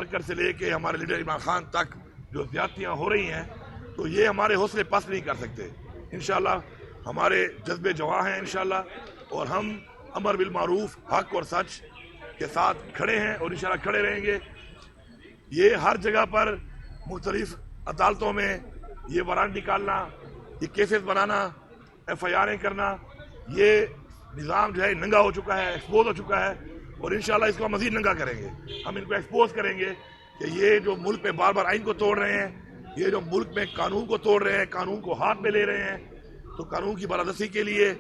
Worker سے لے کے ہمارے لیڈر عمران خان تک جو زیادتیاں ہو رہی ہیں تو یہ ہمارے حوصلے پست نہیں کر سکتے. انشاءاللہ ہمارے جذبے جواں ہیں انشاءاللہ، اور ہم امر بالمعروف، حق اور سچ کے ساتھ کھڑے ہیں اور انشاءاللہ کھڑے رہیں گے. یہ ہر جگہ پر مختلف عدالتوں میں یہ وارنٹ نکالنا، یہ کیسز بنانا، ایف آئی آریں کرنا، یہ نظام جو ہے ننگا ہو چکا ہے، ایکسپوز ہو چکا ہے، اور انشاءاللہ اس کو ہم مزید ننگا کریں گے. ہم ان کو ایکسپوز کریں گے کہ یہ جو ملک میں بار بار آئین کو توڑ رہے ہیں، یہ جو ملک میں قانون کو توڑ رہے ہیں، قانون کو ہاتھ میں لے رہے ہیں، تو قانون کی بالادستی کے لیے،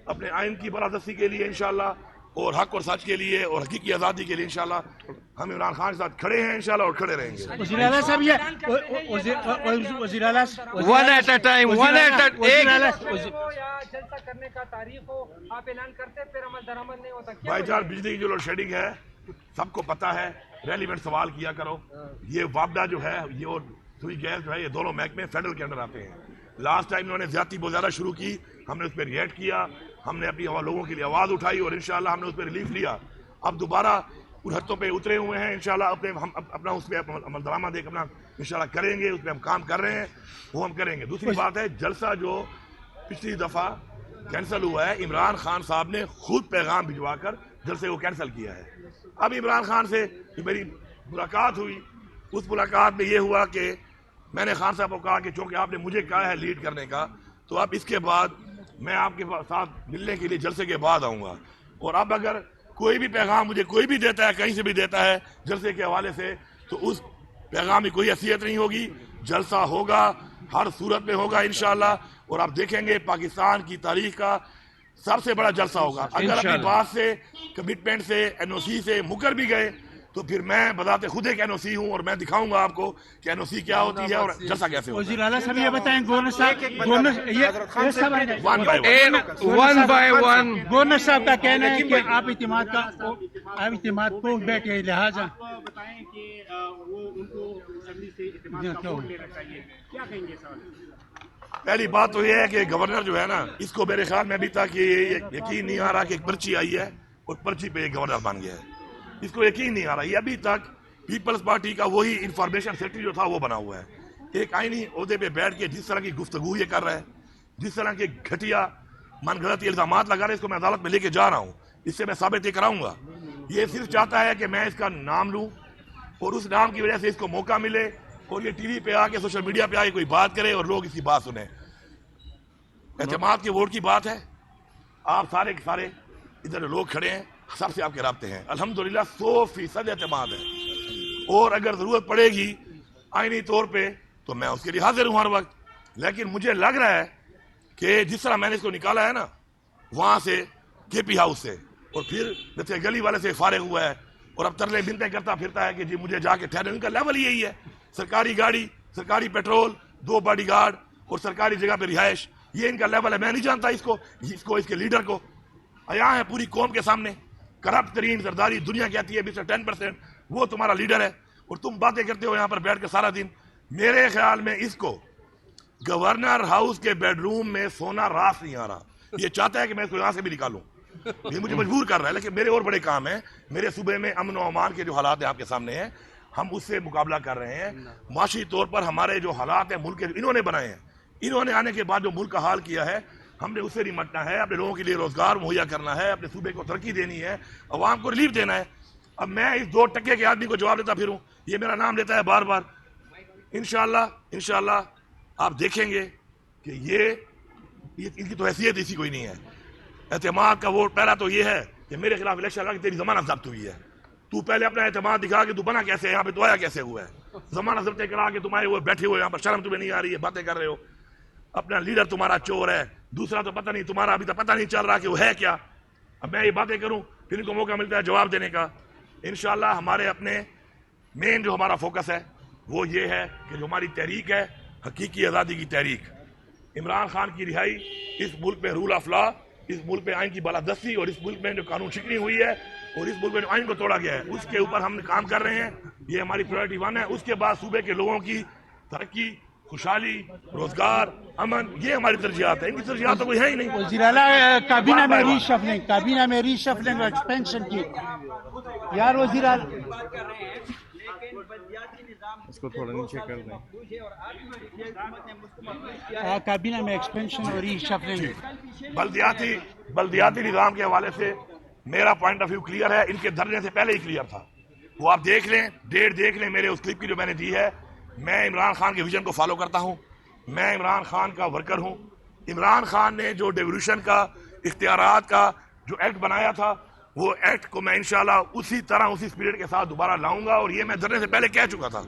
اپنے آئین کی بالادستی کے لیے انشاءاللہ، اور حق اور سچ کے لیے اور حقیقی آزادی کے لیے انشاءاللہ ہم عمران خان کے ساتھ کھڑے ہیں انشاءاللہ، اور کھڑے رہیں گے. وزیر اعلیٰ صاحب، وزیر اعلیٰ one at a time, one at a جلسہ کرنے کا تاریخ ہو آپ اعلان کرتے پھر عمل درآمد نہیں ہوتا. بھائی جان، بجلی کی جو لوڈ شیڈنگ ہے سب کو پتہ ہے، ریلیونٹ سوال کیا کرو. یہ وابڈا جو ہے یہ اور سوئی گیس جو ہے یہ دونوں محکمے فیڈرل کے اندر آتے ہیں. لاسٹ ٹائم انہوں نے زیادتی بہت زیادہ شروع کی، ہم نے اس پہ ریئیکٹ کیا، ہم نے اپنی لوگوں کے لیے آواز اٹھائی اور انشاءاللہ ہم نے اس پہ ریلیف لیا. اب دوبارہ ان حدوں پہ اترے ہوئے ہیں انشاءاللہ، ہم اپنا اس پہ عمل درآمد ایک اپنا انشاءاللہ کریں گے. اس پہ ہم کام کر رہے ہیں، وہ ہم کریں گے. دوسری بات ہے جلسہ جو پچھلی دفعہ کینسل ہوا ہے، عمران خان صاحب نے خود پیغام بھجوا کر جلسے کو کینسل کیا ہے. اب عمران خان سے میری ملاقات ہوئی، اس ملاقات میں یہ ہوا کہ میں نے خان صاحب کو کہا کہ چونکہ آپ نے مجھے کہا ہے لیڈ کرنے کا، تو اب اس کے بعد میں آپ کے ساتھ ملنے کے لیے جلسے کے بعد آؤں گا. اور اب اگر کوئی بھی پیغام مجھے کوئی بھی دیتا ہے، کہیں سے بھی دیتا ہے جلسے کے حوالے سے، تو اس پیغام میں کوئی حیثیت نہیں ہوگی. جلسہ ہوگا، ہر صورت میں ہوگا انشاءاللہ، اور آپ دیکھیں گے پاکستان کی تاریخ کا سب سے بڑا جلسہ ہوگا. اگر اپنی بات سے، کمٹمنٹ سے، این او سی سے مکر بھی گئے تو پھر میں بذات خود ایک این او سی ہوں، اور میں دکھاؤں گا آپ کو کہ این او سی کیا ہوتی ہے اور جلسہ کیسے ہوتا ہے. وزیر اعلیٰ صاحب یہ بتائیں، گورنر صاحب کا کہنا ہے کہ آپ اعتماد کو بیٹھے، لہٰذا بتائیں کہ وہ ان کو اسمبلی سے اعتماد کا ووٹ لینا چاہیے، کیا کہیں گے سوال؟ پہلی بات تو یہ ہے کہ گورنر جو ہے نا، اس کو میرے خیال میں ابھی تک یہ یقین نہیں آ رہا کہ ایک پرچی آئی ہے اور پرچی پہ ایک گورنر بن گیا ہے. اس کو یقین نہیں آ رہا. یہ ابھی تک پیپلز پارٹی کا وہی انفارمیشن سیکرٹری جو تھا وہ بنا ہوا ہے. ایک آئینی عہدے پہ بیٹھ کے جس طرح کی گفتگو یہ کر رہا ہے، جس طرح کے گھٹیا من گھڑت الزامات لگا رہے، اس کو میں عدالت میں لے کے جا رہا ہوں. اس سے میں ثابت یہ کراؤں گا. یہ صرف چاہتا ہے کہ میں اس کا نام لوں اور اس نام کی وجہ سے اس کو موقع ملے اور یہ ٹی وی پہ آ کے، سوشل میڈیا پہ آ کے کوئی بات کرے اور لوگ اس کی بات سنیں. اعتماد کے ووٹ کی بات ہے. آپ سارے کے سارے ادھر لوگ کھڑے ہیں، سب سے آپ کے رابطے ہیں. الحمدللہ 100% اعتماد ہے، اور اگر ضرورت پڑے گی آئینی طور پہ تو میں اس کے لیے حاضر ہوں ہر وقت. لیکن مجھے لگ رہا ہے کہ جس طرح میں نے اس کو نکالا ہے نا وہاں سے، کے پی ہاؤس سے، اور پھر جیسے گلی والے سے فارغ ہوا ہے اور اب ترلے بنتے کرتا پھرتا ہے کہ جی مجھے جا کے ٹھہرے. ان کا لیول یہی ہے، سرکاری گاڑی، سرکاری پیٹرول، 2 باڈی گارڈ اور سرکاری جگہ پہ رہائش، یہ ان کا لیول ہے. میں نہیں جانتا اس کو اس کے لیڈر کو. یہاں ہے پوری قوم کے سامنے، کرپٹ ترین زرداری دنیا کہتی ہے 10% وہ تمہارا لیڈر ہے، اور تم باتیں کرتے ہو یہاں پر بیٹھ کے سارا دن. میرے خیال میں اس کو گورنر ہاؤس کے بیڈ روم میں سونا راس نہیں آ رہا. یہ چاہتا ہے کہ میں اس کو یہاں سے بھی نکالوں، یہ مجھے مجبور کر رہا ہے. لیکن میرے اور بڑے کام ہیں. میرے صوبے میں امن و امان کے جو حالات ہیں آپ کے سامنے ہیں، ہم اس سے مقابلہ کر رہے ہیں. معاشی طور پر ہمارے جو حالات ہیں ملک کے انہوں نے بنائے ہیں، انہوں نے آنے کے بعد جو ملک کا حال کیا ہے، ہم نے اس سے نمٹنا ہے. اپنے لوگوں کے لیے روزگار مہیا کرنا ہے، اپنے صوبے کو ترقی دینی ہے، عوام کو ریلیف دینا ہے. اب میں اس 2% کے آدمی کو جواب دیتا پھروں، یہ میرا نام لیتا ہے بار بار. انشاءاللہ آپ دیکھیں گے کہ یہ ان کی تو حیثیت اسی کوئی نہیں ہے. اعتماد کا ووٹ پہلا تو یہ ہے کہ میرے خلاف الیکشن لگا کہ تیری ضمانت ضبط ہوئی ہے. تو پہلے اپنا اعتماد دکھا کہ تو بنا کیسے ہے، یہاں پہ تو آیا کیسے ہوا ہے. ضمانت ضبط کرا کہ تمہارے وہ بیٹھے ہوئے یہاں پر، شرم تمہیں نہیں آ رہی ہے، باتیں کر رہے ہو. اپنا لیڈر تمہارا چور ہے، دوسرا تو پتہ نہیں، تمہارا ابھی تک پتہ نہیں چل رہا کہ وہ ہے کیا. اب میں یہ باتیں کروں پھر ان کو موقع ملتا ہے جواب دینے کا. انشاءاللہ ہمارے اپنے مین جو ہمارا فوکس ہے وہ یہ ہے کہ جو ہماری تحریک ہے، حقیقی آزادی کی تحریک، عمران خان کی رہائی، اس ملک میں رول آف لا، اس ملک میں آئین کی بالادستی، اور اس ملک میں جو قانون شکنی ہوئی ہے اور اس ملک میں جو آئین کو توڑا گیا ہے، اس کے اوپر ہم کام کر رہے ہیں. یہ ہماری پرائورٹی 1 ہے. اس کے بعد صوبے کے لوگوں کی ترقی، خوشحالی، روزگار، امن، یہ ہماری ترجیحات ہیں. ان کی ترجیحات تو کوئی ہے ہی نہیں. وزیر اعلیٰ کابینہ میں ری شفلنگ ایکسپینشن کی، یار وزیر اعلیٰ اس کو تھوڑا نیچے کر دیں. کابینہ میں ایکسپینشن اور ری شفلنگ. بلدیاتی نظام کے حوالے سے میرا پوائنٹ آف ویو کلیئر ہے. ان کے دھرنے سے پہلے ہی کلیئر تھا. وہ آپ دیکھ لیں، ڈیٹ دیکھ لیں میرے اس کلپ کی جو میں نے دی ہے. میں عمران خان کے ویژن کو فالو کرتا ہوں. میں عمران خان کا ورکر ہوں. عمران خان نے جو ڈیولیوشن کا اختیارات کا جو ایکٹ بنایا تھا، وہ ایکٹ کو میں انشاءاللہ اسی طرح اسی سپیرٹ کے ساتھ دوبارہ لاؤں گا. اور یہ میں دھرنے سے پہلے کہہ چکا تھا.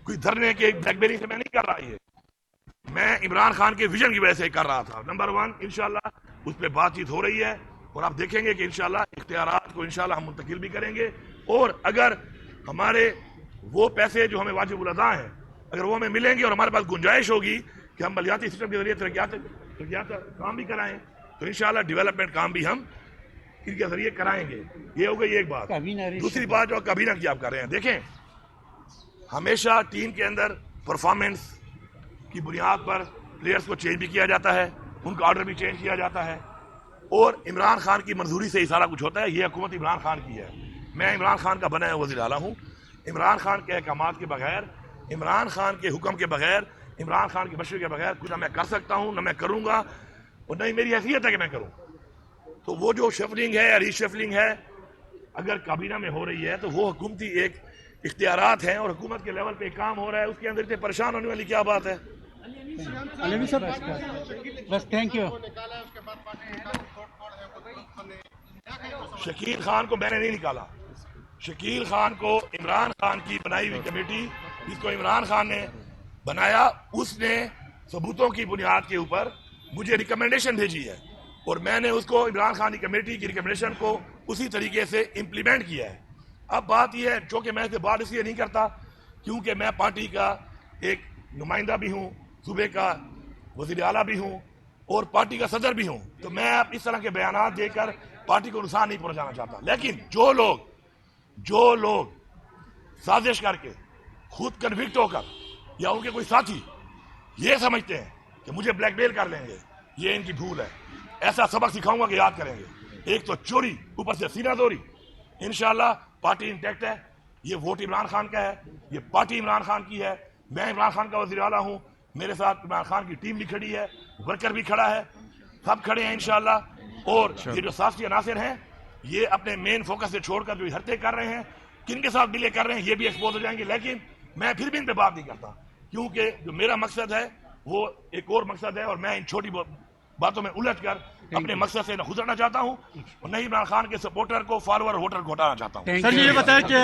کوئی دھرنے کے بلیک بیری سے میں نہیں کر رہا. یہ میں عمران خان کے ویژن کی وجہ سے کر رہا تھا. نمبر 1 انشاءاللہ اس پہ بات چیت ہو رہی ہے اور آپ دیکھیں گے کہ انشاءاللہ اختیارات کو انشاءاللہ ہم منتقل بھی کریں گے. اور اگر ہمارے وہ پیسے جو ہمیں واجب الادا ہیں اگر وہ ہمیں ملیں گے اور ہمارے پاس گنجائش ہوگی کہ ہم بلدیاتی سسٹم کے ذریعے ترقیات کام بھی کرائیں تو انشاءاللہ ڈیولپمنٹ کام بھی ہم ان کے ذریعے کرائیں گے. یہ ہو گئی ایک بات. دوسری بات جو کابینہ کی آپ کر رہے ہیں، دیکھیں ہمیشہ ٹیم کے اندر پرفارمنس کی بنیاد پر پلیئرز کو چینج بھی کیا جاتا ہے، ان کا آرڈر بھی چینج کیا جاتا ہے اور عمران خان کی منظوری سے ہی سارا کچھ ہوتا ہے. یہ حکومت عمران خان کی ہے. میں عمران خان کا بنا وزیر اعلیٰ ہوں. عمران خان کے احکامات کے بغیر، عمران خان کے حکم کے بغیر، عمران خان کی مشورے کے بغیر کچھ نہ میں کر سکتا ہوں، نہ میں کروں گا اور نہ ہی میری حیثیت ہے کہ میں کروں. تو وہ جو شفلنگ ہے یا ری شفلنگ ہے اگر کابینہ میں ہو رہی ہے تو وہ حکومتی ایک اختیارات ہیں اور حکومت کے لیول پہ کام ہو رہا ہے. اس کے اندر اتنے پریشان ہونے والی کیا بات ہے؟ علوی صاحب بس تھینک یو. شکیل خان کو میں نے نہیں نکالا. شکیل خان کو عمران خان کی بنائی ہوئی کمیٹی جس کو عمران خان نے بنایا، اس نے ثبوتوں کی بنیاد کے اوپر مجھے ریکمنڈیشن بھیجی ہے اور میں نے اس کو عمران خان کی کمیٹی کی ریکمنڈیشن کو اسی طریقے سے امپلیمنٹ کیا ہے. اب بات یہ ہے چونکہ میں اسے بات اس لیے نہیں کرتا کیونکہ میں پارٹی کا ایک نمائندہ بھی ہوں، صوبے کا وزیر اعلیٰ بھی ہوں اور پارٹی کا صدر بھی ہوں، تو میں اب اس طرح کے بیانات دے کر پارٹی کو نقصان نہیں پہنچانا چاہتا. لیکن جو لوگ سازش کر کے خود کنوکٹ ہو کر یا ان کے کوئی ساتھی یہ سمجھتے ہیں کہ مجھے بلیک میل کر لیں گے، یہ ان کی بھول ہے. ایسا سبق سکھاؤں گا کہ یاد کریں گے. ایک تو چوری، اوپر سے سینہ دوری. انشاءاللہ پارٹی انٹیکٹ ہے. یہ ووٹ عمران خان کا ہے، یہ پارٹی عمران خان کی ہے. میں عمران خان کا وزیر اعلیٰ ہوں. میرے ساتھ عمران خان کی ٹیم بھی کھڑی ہے، ورکر بھی کھڑا ہے، سب کھڑے ہیں انشاءاللہ. اور یہ جو سیاسی عناصر ہیں یہ اپنے مین فوکس سے چھوڑ کر جو حرکتیں کر رہے ہیں، کن کے ساتھ ملے کر رہے ہیں، یہ بھی ایکسپوز ہو جائیں گے. لیکن میں پھر بھی ان پہ بات نہیں کرتا کیونکہ جو میرا مقصد ہے وہ ایک اور مقصد ہے اور میں ان چھوٹی باتوں میں الجھ کر اپنے مقصد سے نہ گزرنا چاہتا ہوں اور نہ عمران خان کے سپورٹر کو، فالوور، ووٹر کو ہٹانا چاہتا ہوں. سر یہ بتائیں کہ